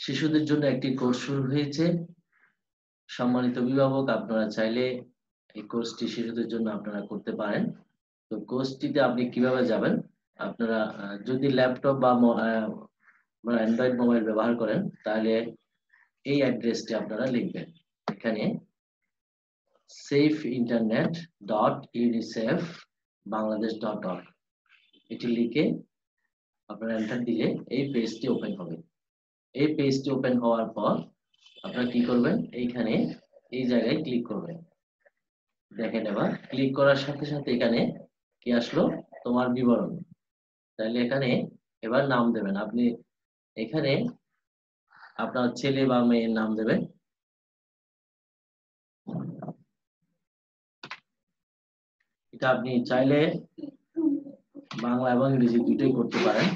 শিশুদের জন্য একটি কোর্স শুরু হয়েছে। সম্মানিত অভিভাবক, আপনারা চাইলে এই কোর্সটি শিশুদের জন্য আপনারা করতে পারেন। তো কোর্সটিতে আপনি কিভাবে যাবেন? আপনারা যদি ল্যাপটপ বা অ্যান্ড্রয়েড মোবাইল ব্যবহার করেন, তাহলে এই অ্যাড্রেসটি আপনারা লিখবেন। এখানে safeinternet.unicef-bangladesh.org এটি লিখে আপনারা এন্টার দিলে এই পেজটি ওপেন হবে। এই পেজটি ওপেন হওয়ার পর আপনারা কি করবেন? এইখানে এই জায়গায় ক্লিক করবেন। দেখেন, এবার ক্লিক করার সাথে সাথে এখানে কি আসলো? তোমার বিবরণ। তাহলে এখানে এবার নাম দেবেন। আপনি এখানে আপনার ছেলে বা মেয়ের নাম দেবেন। এটা আপনি চাইলে বাংলা এবং ইংরেজি দুটোই করতে পারেন।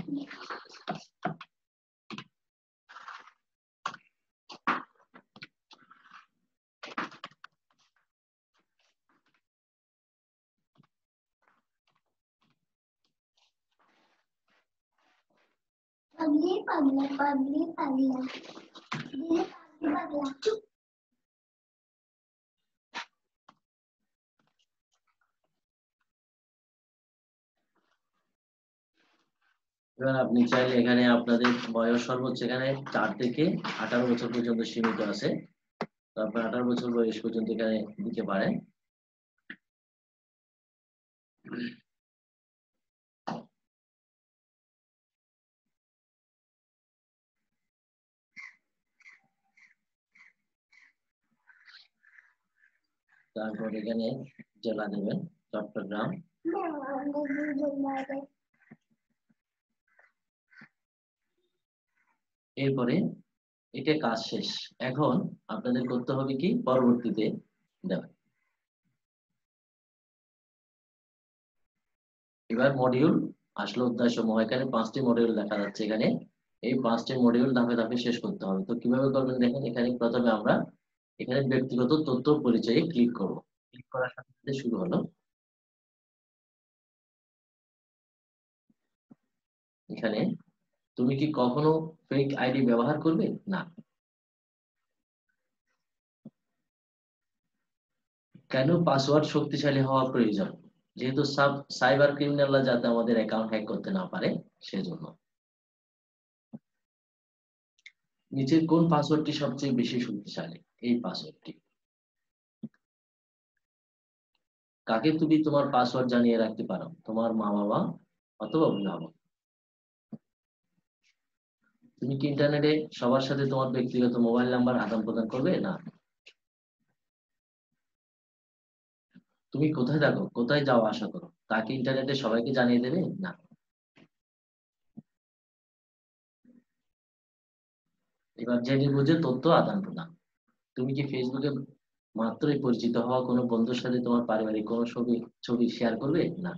এবার আপনি চাইলে এখানে আপনাদের বয়স সর্বোচ্চ এখানে 4 থেকে 18 বছর পর্যন্ত সীমিত আছে। তো আপনি 18 বছর বয়স পর্যন্ত এখানে দিতে পারেন। তারপর এখানে জেলা দেবেন চট্টগ্রাম। এরপরে এটা কাজ শেষ। এখন আপনাদের করতে হবে কি? পরবর্তীতে দেবেন। এবার মডিউল আসলে অধ্যায় সমূহ, এখানে 5টি মডিউল দেখা যাচ্ছে। এখানে এই 5টি মডিউল ধাপে ধাপে শেষ করতে হবে। তো কিভাবে করবেন দেখেন, এখানে প্রথমে আমরা এখানে ব্যক্তিগত তথ্য পরিচয়ে ক্লিক করব। ক্লিক করার সাথে সাথে শুরু হলো। এখানে তুমি কি কখনো ফেক আইডি ব্যবহার করবে? না। কেন পাসওয়ার্ড শক্তিশালী হওয়া প্রয়োজন? যেহেতু সাইবার ক্রিমিনালরা যাতে আমাদের অ্যাকাউন্ট হ্যাক করতে না পারে সেজন্য। নিচের কোন পাসওয়ার্ডটি সবচেয়ে বেশি শক্তিশালী? এই পাসওয়ার্ডটি। কাকে তুমি তোমার পাসওয়ার্ড জানিয়ে রাখতে পারো? তোমার মা বাবা অথবা অভিভাবক। তুমি কি ইন্টারনেটে সবার সাথে তোমার ব্যক্তিগত মোবাইল নাম্বার আদান প্রদান করবে? না। তুমি কোথায় থাকো, কোথায় যাও আসা করো, তাকে ইন্টারনেটে সবাইকে জানিয়ে দেবে? না। এবার জেনে বুঝে তথ্য আদান প্রদান। তুমি কি ফেসবুকে মাত্রই পরিচিত হওয়া কোনো বন্ধুর সাথে তোমার পারিবারিক কোনো ছবি ছবি শেয়ার করবে? না।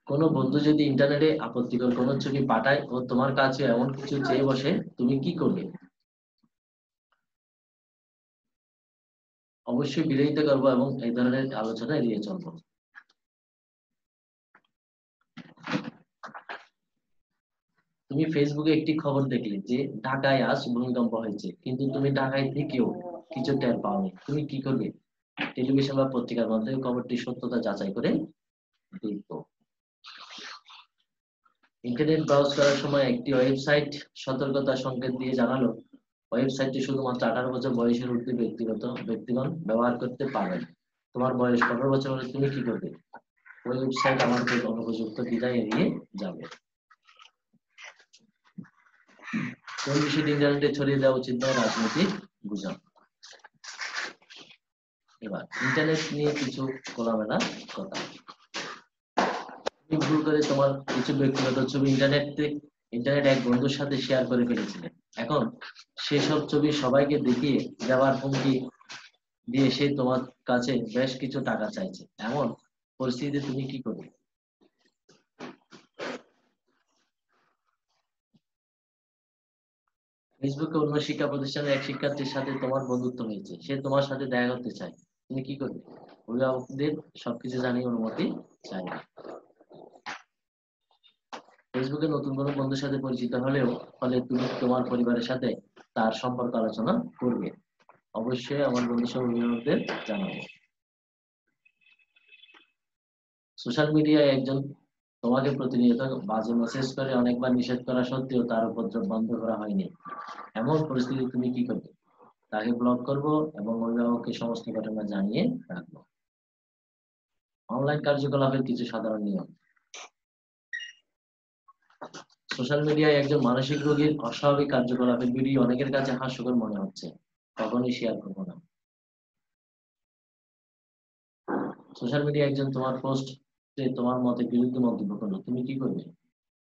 কোনো বন্ধু যদি ইন্টারনেটে আপত্তিকর কোনো ছবি পাঠায় ও তোমার কাছে এমন কিছু চেয়ে বসে, তুমি কি করবে? অবশ্যই বিরোধিতা করবো এবং এই ধরনের আলোচনা এড়িয়ে চলবো। তুমি ফেসবুকে একটি খবর দেখলে যে ঢাকায় আজ ভূমিকম্প হয়েছে, কিন্তু তুমি ঢাকায় থেকেও কিছু টের পাওনি, তুমি কি করবে? টেলিভিশন বা পত্রিকার মাধ্যমে খবরটি সত্যতা যাচাই করে দেখবো। ইন্টারনেট ব্রাউজ করার সময় একটি ওয়েবসাইট সতর্কতা সংকেত দিয়ে জানালো ওয়েবসাইটটি শুধুমাত্র 18 বছর বয়সের ঊর্ধ্বে ব্যক্তিগণ ব্যবহার করতে পারবেন। তোমার বয়স 15 বছর হলে তুমি কি করবে? ওই ওয়েবসাইট আমার অনুপযুক্ত বিদায় এড়িয়ে যাবে। কোন বিষয়টি ইন্টারনেটে ছড়িয়ে দেওয়া উচিত নয়? রাজনৈতিক গুজব। এবার ইন্টারনেট নিয়ে কিছু খোলামেলা কথা। তুমি ভুল করে তোমার কিছু ব্যক্তিগত ছবি ইন্টারনেট এক বন্ধুর সাথে শেয়ার করে ফেলেছিলে। এখন সেসব ছবি সবাইকে দেখিয়ে দেওয়ার হুমকি দিয়ে সে তোমার কাছে বেশ কিছু টাকা চাইছে। এমন পরিস্থিতিতে তুমি কি করবে? ফেসবুকে অন্য শিক্ষা প্রতিষ্ঠানের এক শিক্ষার্থীর সাথে তোমার বন্ধুত্ব হয়েছে, সে তোমার সাথে দেখা করতে চায়, তুমি কি করবে? অভিভাবকদের সবকিছু জানিয়ে অনুমতি চাইবে। ফেসবুকে নতুন কোনো বন্ধুর সাথে পরিচিত হলেও ফলে তুমি তোমার পরিবারের সাথে তার সম্পর্ক আলোচনা করবে। অবশ্যই আমার বন্ধু সহ অভিভাবকদের জানাবো। সোশ্যাল মিডিয়ায় একজন তোমাকে প্রতিনিয়ত বাজে মেসেজ করে অনেকবার নিষেধ করা সত্ত্বেও তার উপদ্রব বন্ধ করা হয়নি। এমন পরিস্থিতি তুমি কি করবে? তাকে ব্লক করব এবং অভিভাবককে সমস্ত ঘটনা জানিয়ে রাখবো। অনলাইন কার্যকলাপের কিছু সাধারণ নিয়ম। সোশ্যাল মিডিয়ায় একজন মানসিক রোগীর অস্বাভাবিক কার্যকলাপের ভিডিও অনেকের কাছে হাস্যকর মনে হচ্ছে, কখনোই শেয়ার করবো না। সোশ্যাল মিডিয়া একজন তোমার পোস্টে তোমার মতের বিরুদ্ধে মন্তব্য করলো, তুমি কি করবে?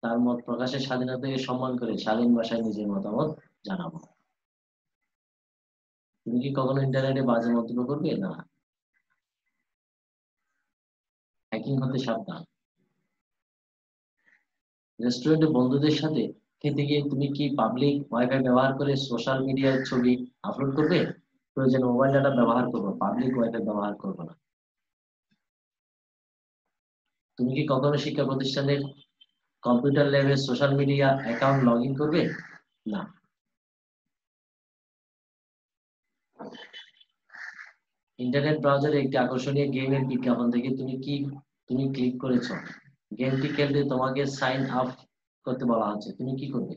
তার মত প্রকাশের স্বাধীনতাকে সম্মান করে শালীন ভাষায় নিজের মতামত জানাবো। তুমি কি কখনো ইন্টারনেটে বাজে মন্তব্য করবে? না। হ্যাকিং হতে সাবধান। রেস্টুরেন্টে বন্ধুদের সাথে খেতে গিয়ে তুমি কি পাবলিক ওয়াইফাই ব্যবহার করে সোশ্যাল মিডিয়ার ছবি আপলোড করবে? প্রয়োজনে মোবাইল ডাটা ব্যবহার করবো, পাবলিক ওয়াইফাই ব্যবহার করবো না। তুমি কি কখনো শিক্ষা প্রতিষ্ঠানের কম্পিউটার ল্যাবে social media account log in করবে? না। ইন্টারনেট ব্রাউজারে একটি আকর্ষণীয় গেমের বিজ্ঞাপন থেকে তুমি ক্লিক করেছো, গেমটি খেলতে তোমাকে সাইন আপ করতে বলা হচ্ছে, তুমি কি করবে?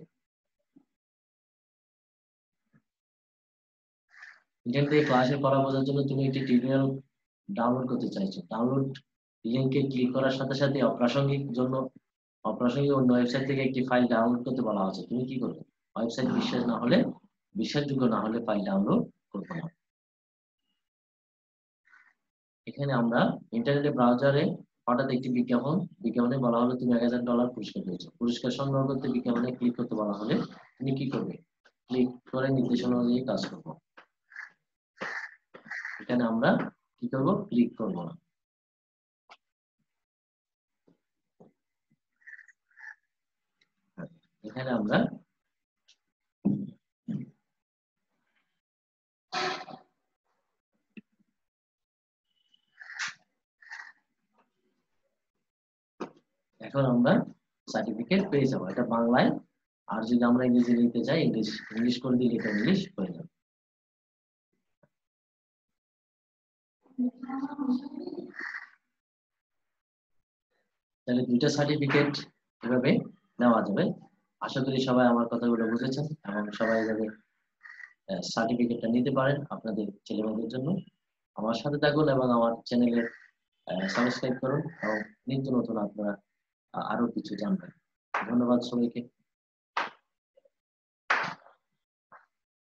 ইন্টারনেটে ক্লাসের পড়া বোঝার জন্য তুমি একটি টিউটোরিয়াল ডাউনলোড করতে চাইছো, ডাউনলোড লিংকে ক্লিক করার সাথে সাথে অপ্রাসঙ্গিক অন্য ওয়েবসাইট থেকে একটি ফাইল ডাউনলোড করতে বলা হচ্ছে, তুমি কি করবে? ওয়েবসাইট বিশ্বাসযোগ্য না হলে ফাইল ডাউনলোড করবো না। এখানে আমরা ইন্টারনেট ব্রাউজারে হঠাৎ একটি বিজ্ঞাপনে বলা হলো তুমি $1000 পুরস্কার পেয়েছো, পুরস্কার সংগ্রহ করতে বিজ্ঞাপনে ক্লিক করতে বলা হলে তুমি কি করবে? ক্লিক করে নির্দেশনা অনুযায়ী কাজ করবো। এখানে আমরা কি করব? ক্লিক করব না। এখানে আমরা এখন আমরা সার্টিফিকেট পেয়ে যাবো, এটা বাংলায়। আর যদি আমরা ইংরেজি লিখতে চাই, ইংলিশ করে দিলে এটা ইংলিশ হয়ে যাবে। তাহলে দুইটা সার্টিফিকেট এভাবে নেওয়া যাবে। আশা করি সবাই আমার কথাগুলো বুঝেছেন এবং সবাই এভাবে সার্টিফিকেটটা নিতে পারেন আপনাদের ছেলেমেয়েদের জন্য। আমার সাথে থাকুন এবং আমার চ্যানেলে সাবস্ক্রাইব করুন এবং নিত্য নতুন আপনারা আরো কিছু জানবেন। ধন্যবাদ সবাইকে।